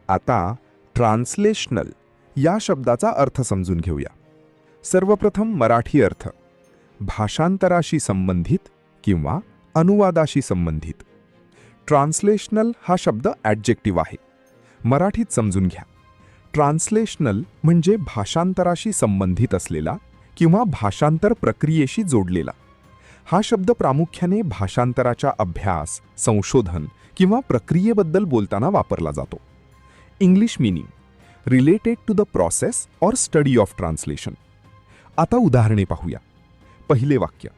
आता ट्रान्सलेशनल या शब्दाचा अर्थ समजून घेऊया. सर्वप्रथम मराठी अर्थ: भाषांतराशी संबंधित किंवा अनुवादाशी संबंधित. ट्रान्सलेशनल हा शब्द ॲडजेक्टिव्ह आहे. मराठीत समजून घ्या. ट्रान्सलेशनल म्हणजे भाषांतराशी संबंधित असलेला किंवा भाषांतर प्रक्रियेशी जोडलेला. हा शब्द प्रामुख्याने भाषांतराच्या अभ्यास, संशोधन किंवा प्रक्रियेबद्दल बोलताना वापरला जातो. English meaning: related to the process or study of translation. आता उदाहरणे पाहूया. पहिले वाक्य: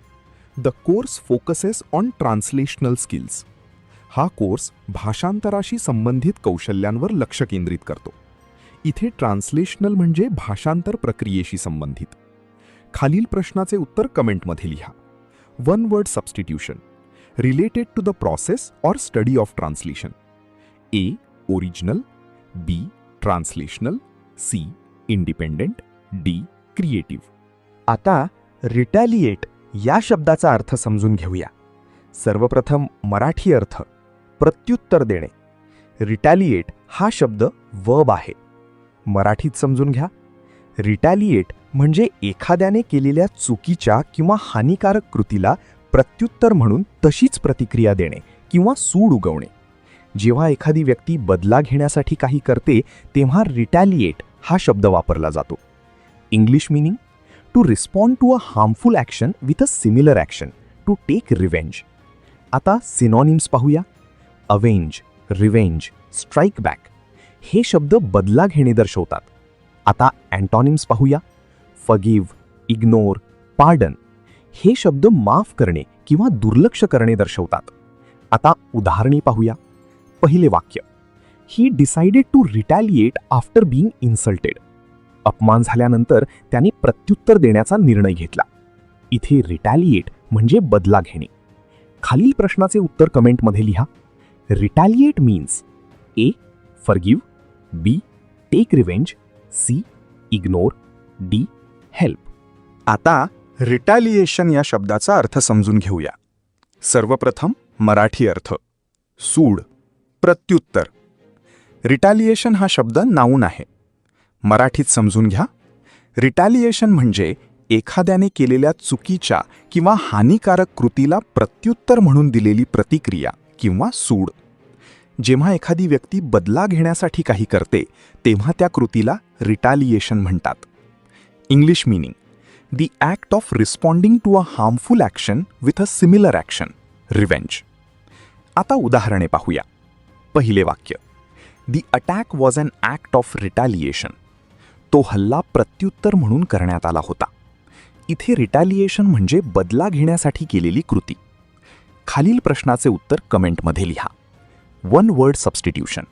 the course focuses on translational skills. हा कोर्स भाषांतराशी संबंधित कौशल्यांवर लक्ष केंद्रित करतो. इथे ट्रान्सलेशनल म्हणजे भाषांतर प्रक्रियेशी संबंधित. खालील प्रश्नाचे उत्तर कमेंटमध्ये लिहा. One word substitution: related to the process or study of translation. A original, B translational, C independent, D creative. आता रिटॅलिएट या शब्दाचा अर्थ समजून घेऊया. सर्वप्रथम मराठी अर्थ: प्रत्युत्तर देणे. रिटॅलिएट हा शब्द वर्ब आहे. मराठीत समजून घ्या. रिटॅलिएट म्हणजे एखाद्याने केलेल्या चुकीच्या किंवा हानिकारक कृतीला प्रत्युत्तर म्हणून तशीच प्रतिक्रिया देणे किंवा सूड उगवणे. जेव्हा एखादी व्यक्ती बदला घेण्यासाठी काही करते तेव्हा रिटॅलिएट हा शब्द वापरला जातो. English meaning: to respond to a harmful action with a similar action, to take revenge. आता सिनॉनिम्स पाहूया. अवेंज, रिव्हेंज, स्ट्राईक बॅक हे शब्द बदला घेणे दर्शवतात. आता अँटॉनिम्स पाहूया. फगिव्ह, इग्नोर, पार्डन हे शब्द माफ करणे किंवा दुर्लक्ष करणे दर्शवतात. आता उदाहरणे पाहूया. पहिले वाक्य: he decided to retaliate after being insulted. अपमान झाल्यानंतर त्याने प्रत्युत्तर देण्याचा निर्णय घेतला. इथे रिटॅलिएट म्हणजे बदला घेणे. खालील प्रश्नाचे उत्तर कमेंटमध्ये लिहा. Retaliate means: A forgive, B take revenge, C ignore, D help. आता रिटॅलिएशन या शब्दाचा अर्थ समजून घेऊया. सर्वप्रथम मराठी अर्थ: सूड, प्रत्युत्तर. रिटॅलिएशन हा शब्द नाऊन आहे. मराठीत समजून घ्या. रिटॅलिएशन म्हणजे एखाद्याने केलेल्या चुकीच्या किंवा हानिकारक कृतीला प्रत्युत्तर म्हणून दिलेली प्रतिक्रिया किंवा सूड. जेव्हा एखादी व्यक्ती बदला घेण्यासाठी काही करते तेव्हा त्या कृतीला रिटॅलिएशन म्हणतात. English meaning: the act of responding to a harmful action with a similar action, revenge. आता उदाहरणे पाहूया. पहिले वाक्य: the attack was an act of retaliation. तो हल्ला प्रत्युत्तर म्हणून करण्यात आला होता. इथे रिटॅलिएशन म्हणजे बदला घेण्यासाठी केलेली कृती. खालील प्रश्नाचे उत्तर कमेंटमध्ये लिहा. One word substitution: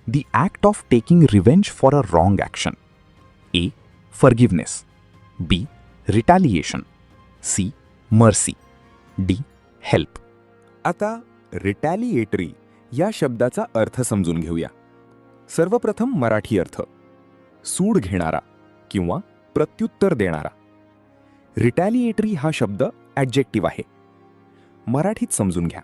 the act of taking revenge for a wrong action. A forgiveness, B retaliation, C mercy, D help. आता रिटॅलिएटरी या शब्दाचा अर्थ समजून घेऊया. सर्वप्रथम मराठी अर्थ: सूड घेणारा किंवा प्रत्युत्तर देणारा. रिटॅलिएटरी हा शब्द ॲडजेक्टिव्ह आहे. मराठीत समजून घ्या.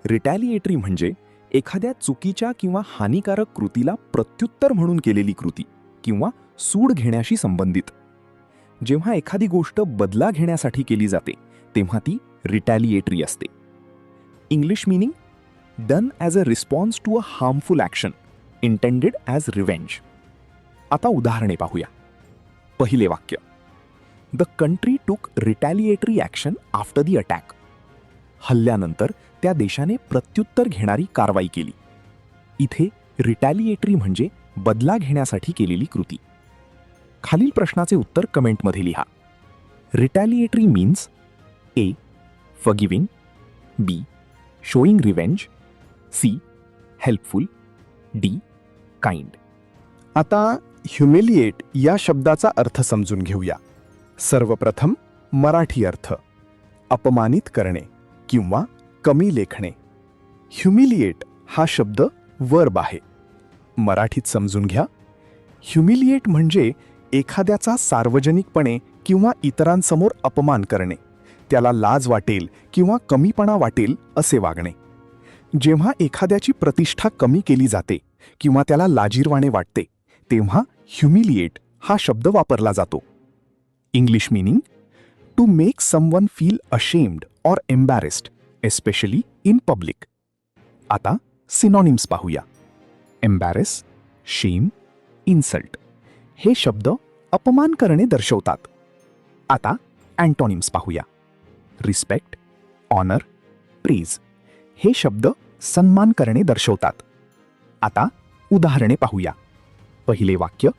रिटॅलिएटरी म्हणजे एखाद्या चुकीच्या किंवा हानिकारक कृतीला प्रत्युत्तर म्हणून केलेली कृती किंवा सूड घेण्याशी संबंधित. जेव्हा एखादी गोष्ट बदला घेण्यासाठी केली जाते तेव्हा ती रिटॅलिएटरी असते. English meaning: done as a response to a harmful action intended as revenge. आता उदाहरणे पाहूया. पहिले वाक्य: the country took retaliatory action after the attack. हल्ल्यानंतर त्या देशाने प्रत्युत्तर घेणारी कारवाई केली. इथे रिटॅलिएटरी म्हणजे बदला घेण्यासाठी केलेली कृती. खालील प्रश्नाचे उत्तर कमेंटमध्ये लिहा. Retaliatory means: A forgiving, B showing revenge, C helpful, D kind. आता ह्युमिलिएट या शब्दाचा अर्थ समजून घेऊया. सर्वप्रथम मराठी अर्थ: अपमानित करणे किंवा कमी लेखणे. ह्युमिलिएट हा शब्द वर्ब आहे. मराठीत समजून घ्या. ह्युमिलिएट म्हणजे एखाद्याचा सार्वजनिकपणे किंवा इतरांसमोर अपमान करणे, त्याला लाज वाटेल किंवा कमीपणा वाटेल असे वागणे. जेव्हा एखाद्याची प्रतिष्ठा कमी केली जाते किंवा त्याला लाजिरवाणे वाटते तेव्हा ह्युमिलिएट हा शब्द वापरला जातो. English meaning to make someone feel ashamed or embarrassed especially in public. आता सिनॉनिम्स पाहूया. एम्बॅरेस, शेम, इन्सल्ट हे शब्द अपमान करणे दर्शवतात. आता अँटॉनिम्स पाहूया. रिस्पेक्ट, ऑनर, प्रेज हे शब्द सन्मान करणे दर्शवतात. आता उदाहरणे पाहूया. पहिले वाक्य,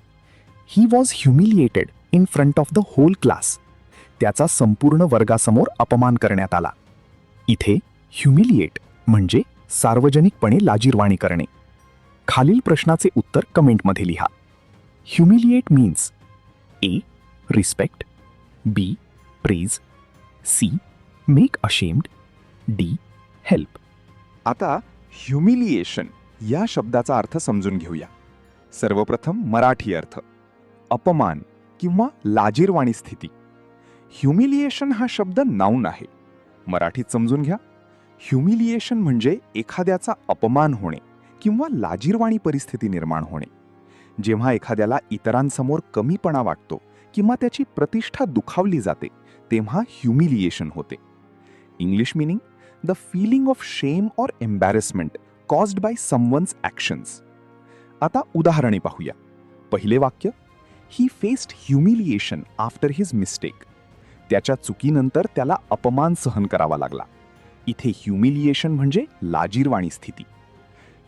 he was humiliated in front of the whole class. त्याचा संपूर्ण वर्गासमोर अपमान करण्यात आला. इथे ह्युमिलिएट म्हणजे सार्वजनिकपणे लाजिरवाणी करणे. खालील प्रश्नाचे उत्तर कमेंटमध्ये लिहा. Humiliate means A. Respect, B. Praise, C. Make ashamed, D. Help. आता ह्युमिलिएशन या शब्दाचा अर्थ समजून घेऊया. सर्वप्रथम मराठी अर्थ, अपमान किंवा लाजिरवाणी स्थिती. ह्युमिलिएशन हा शब्द नाऊन आहे. मराठीत समजून घ्या. ह्युमिलिएशन म्हणजे एखाद्याचा अपमान होणे किंवा लाजिरवाणी परिस्थिती निर्माण होणे. जेव्हा एखाद्याला इतरांसमोर कमीपणा वाटतो किंवा त्याची प्रतिष्ठा दुखावली जाते तेव्हा ह्युमिलिएशन होते. English meaning the feeling of shame or embarrassment caused by someone's actions. आता उदाहरणे पाहूया. पहिले वाक्य, he faced humiliation after his mistake. त्याच्या चुकीनंतर त्याला अपमान सहन करावा लागला. इथे ह्युमिलिएशन म्हणजे लाजिरवाणी स्थिती.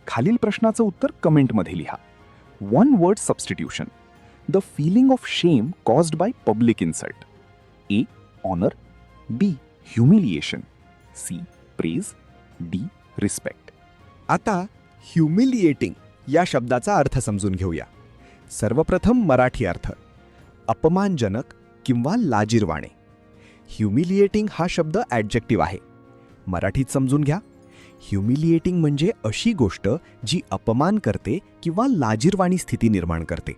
खालील प्रश्नाचं उत्तर कमेंटमध्ये लिहा. One word substitution. The feeling of shame caused by public insult. A. Honour, B. Humiliation, C. Praise, D. Respect. आता ह्युमिलिएटिंग या शब्दाचा अर्थ समजून घेऊया. सर्वप्रथम मराठी अर्थ, अपमानजनक किंवा लाजिरवाणे. ह्युमिलिएटिंग हा शब्द ॲडजेक्टिव्ह आहे. मराठीत समजून घ्या. ह्युमिलिएटिंग म्हणजे अशी गोष्ट जी अपमान करते किंवा लाजिरवाणी स्थिती निर्माण करते.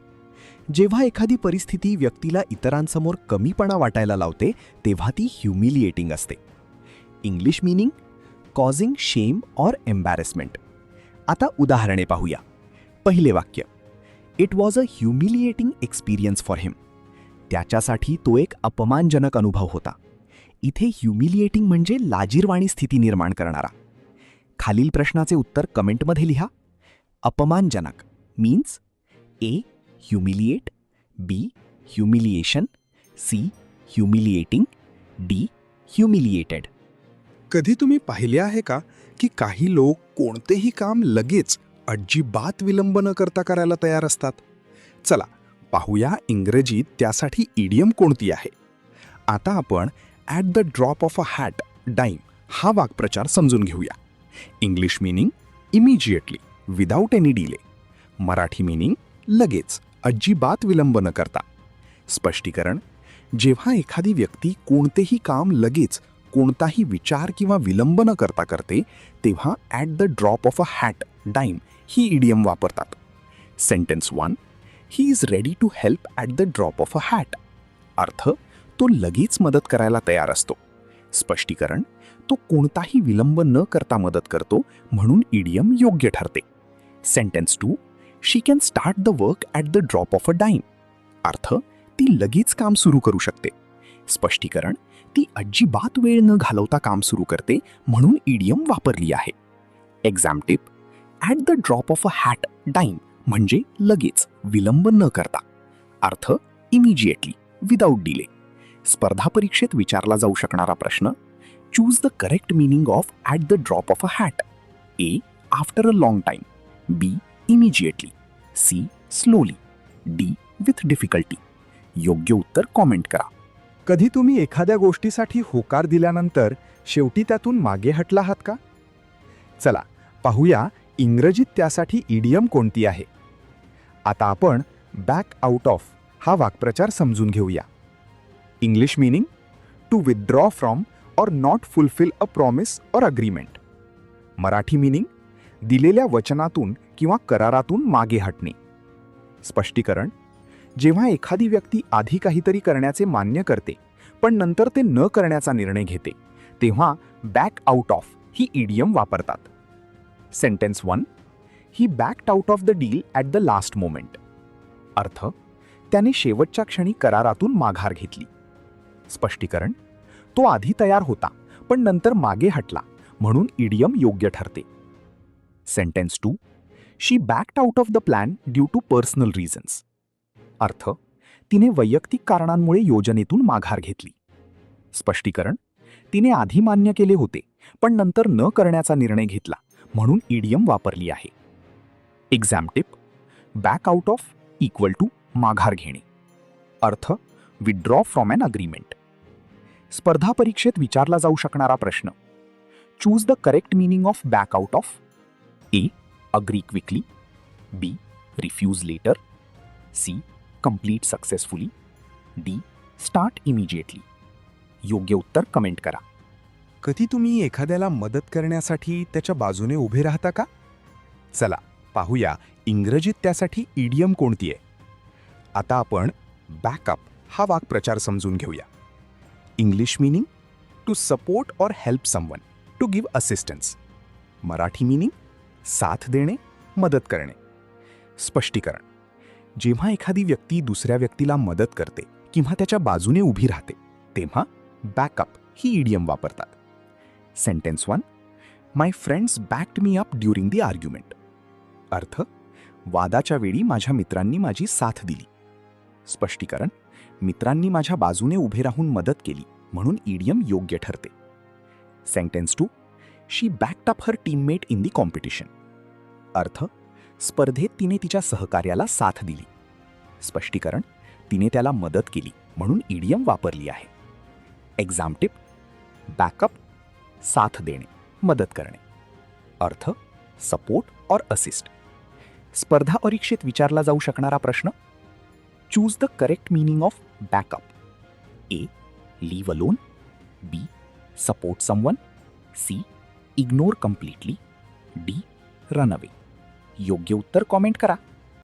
जेव्हा एखादी परिस्थिती व्यक्तीला इतरांसमोर कमीपणा वाटायला लावते तेव्हा ती ह्युमिलिएटिंग असते. English meaning causing shame or embarrassment. आता उदाहरणे पाहूया. पहिले वाक्य, it was a humiliating experience for him. त्याच्यासाठी तो एक अपमानजनक अनुभव होता. इथे ह्युमिलिएटिंग म्हणजे लाजिरवाणी स्थिती निर्माण करणारा. खालील प्रश्नाचे उत्तर कमेंटमध्ये लिहा. अपमानजनक मीन्स ए. ह्युमिलिएट, बी. Humiliation, C. ह्युमिलिएटिंग, डी. ह्युमिलिएटेड. कधी तुम्ही पाहिले आहे का की काही लोक कोणतेही काम लगेच अजिबात विलंब न करता करायला तयार असतात? चला पाहूया इंग्रजीत त्यासाठी इडियम कोणती आहे. आता आपण at the drop of a hat dime हा वाक्प्रचार समजून घेऊया. English meaning immediately, without any delay. Marathi meaning लगेच, अजिबात विलंब न करता. स्पष्टीकरण, जेव्हा एखादी व्यक्ती कोणतेही काम लगेच, कोणताही विचार किंवा विलंब न करता करते तेव्हा at the drop of a hat dime ही इडियम वापरतात. Sentence 1, he is ready to help at the drop of a hat. अर्थ, तो लगेच मदत करायला तयार असतो. स्पष्टीकरण, तो कोणताही विलंब न करता मदत करतो म्हणून इडियम योग्य ठरते. Sentence 2, she can start the work at the drop of a dime. अर्थ, ती लगेच काम सुरू करू शकते. स्पष्टीकरण, ती अजिबात वेळ न घालवता काम सुरू करते म्हणून इडियम वापरली आहे. Exam tip, at the drop of a hat dime म्हणजे लगेच, विलंब न करता. अर्थ, इमिजिएटली, विदाऊट डिले. स्पर्धा परीक्षेत विचारला जाऊ शकणारा प्रश्न, choose the correct meaning of at the drop of a hat. A. After a long time, B. Immediately, C. Slowly, D. With difficulty. योग्य उत्तर कॉमेंट करा. कधी तुम्ही एखाद्या गोष्टीसाठी होकार दिल्यानंतर शेवटी त्यातून मागे हटला आहात का? चला पाहूया इंग्रजीत त्यासाठी इडियम कोणती आहे. आता आपण बॅक आउट ऑफ हा वाक्प्रचार समजून घेऊया. English meaning to withdraw from or not fulfil a promise or agreement. Marathi meaning दिलेल्या वचनातून किंवा करारातून मागे हटणे. स्पष्टीकरण, जेव्हा एखादी व्यक्ती आधी काहीतरी करण्याचे मान्य करते पण नंतर ते न करण्याचा निर्णय घेते तेव्हा बॅक आउट ऑफ ही इडियम वापरतात. Sentence 1, he backed out of the deal at the last moment. अर्थ, त्याने शेवटच्या क्षणी करारातून माघार घेतली. स्पष्टीकरण, तो आधी तयार होता पण नंतर मागे हटला, म्हणून इडियम योग्य ठरते. Sentence 2, she backed out of the plan due to personal reasons. अर्थ, तिने वैयक्तिक कारणांमुळे योजनेतून माघार घेतली. स्पष्टीकरण, तिने आधी मान्य केले होते पण नंतर न करण्याचा निर्णय घेतला, म्हणून इडियम वापरली आहे. Exam tip, back out of equal to माघार घेणे. अर्थ, विथड्रॉ फ्रॉम ॲन अग्रीमेंट. स्पर्धा परीक्षेत विचारला जाऊ शकणारा प्रश्न. Choose the correct meaning of back out of. A, agree quickly. B, refuse later. C, complete successfully. D, start immediately. योग्य उत्तर कमेंट करा. कधी तुम्ही एखाद्याला मदत करण्यासाठी त्याच्या बाजूने उभे राहता का? चला पाहूया इंग्रजीत त्यासाठी इडियम कोणती आहे. आता आपण बॅकअप हा वाक्प्रचार समजून घेऊया. English meaning, to support or help someone, to give assistance. Marathi meaning, साथ देणे, मदत करणे. स्पष्टीकरण, जेव्हा एखादी व्यक्ती दुसऱ्या व्यक्तीला मदत करते किंवा त्याच्या बाजूने उभी राहते तेव्हा बॅकअप ही इडियम वापरतात. Sentence 1, my friends backed me up during the argument. अर्थ, वादाच्या वेळी माझ्या मित्रांनी माझी साथ दिली. स्पष्टीकरण, मित्रांनी माझ्या बाजूने उभे राहून मदत केली, म्हणून इडियम योग्य ठरते. Sentence 2, she backed up her teammate in the competition. अर्थ, स्पर्धेत तिने तिच्या सहकार्याला साथ दिली. स्पष्टीकरण, तिने त्याला मदत केली, म्हणून इडियम वापरली आहे. एक्झाम टिप, बॅकअप, साथ देणे, मदत करणे. अर्थ, सपोर्ट ऑर असिस्ट. स्पर्धा परीक्षेत विचारला जाऊ शकणारा प्रश्न. Choose the correct meaning of backup. A, leave alone. B, support someone. C, ignore completely. D, run away. योग्य उत्तर कॉमेंट करा.